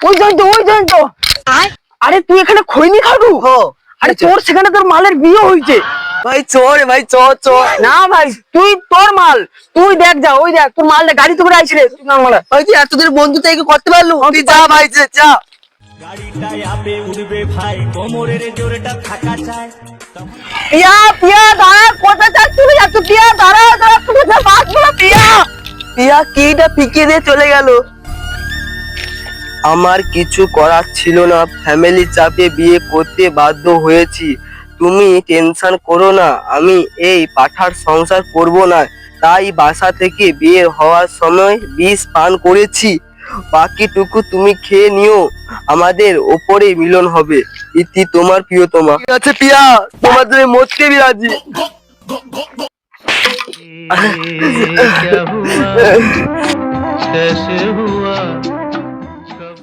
ওই তো আরে তুই এখানে খৈনি খাবি? আরে তোর সেখানে তোর মালের বিয়ে হয়েছে ভাই চোর ভাই চোর চোর। না ভাই তুই তোর মাল তুই দেখ, যা ওই দেখ তোর মালটা গাড়িতে করে আইছে রে। তুই না মাল ভাই তুই এতদিন বন্ধু থেকে করতে পারলু? তুই যা ভাই যা। গাড়িটায় আপে উঠবে ভাই, কোমরের জোরটা থাকা চাই। পিয়া পিয়া দাঁড়া, কোথায় যাচ্ছিস তুই? এত পিয়া দাঁড়া দাঁড়া, তুই যা বাস বলা পিয়া। পিয়া কিটা পিকে দিয়ে চলে গেল। আমার কিছু করার ছিল না, ফ্যামিলি চাপে বিয়ে করতে বাধ্য হয়েছি। তুমি টেনশন করো না, আমি এই পাঠার সংসার করব না, তাই বাসা থেকে বের হওয়ার সময় বিষ পান করেছি। বাকিটুকু তুমি খেয়ে নিও, আমাদের ওপরে মিলন হবে। ইতি তোমার প্রিয়তমা। ঠিক আছে পিয়া, তোমার জন্য মরতে भी রাজি।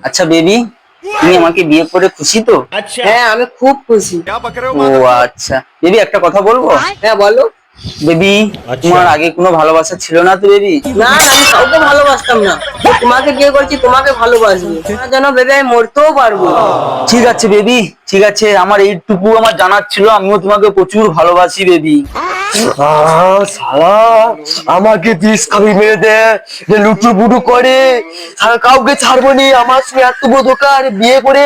আচ্ছা বেবি, তুমি আমাকে বিয়ে করে খুশি তো? হ্যাঁ আমি খুব খুশি। ও আচ্ছা বেবি, একটা কথা বলবো? হ্যাঁ বলো। বেবি, তোমার আগে কোনো ভালোবাসা ছিল না তো বেবি? না না, আমি কাউকে ভালোবাসতাম না, তোমাকে বিয়ে করছি, তোমাকে ভালোবাসবো, তোমার জন্য ভেবে আমি মরতেও পারবো। ঠিক আছে বেবি, ঠিক আছে, আমার এইটুকু আমার জানার ছিল, আমিও তোমাকে প্রচুর ভালোবাসি বেবি। শালা আমাকে বিষ খাবি মেরে দে, লুটু পুটু করে, আর কাউকে ছাড়বো নি, আমার সঙ্গে এত বড় দোকান বিয়ে করে।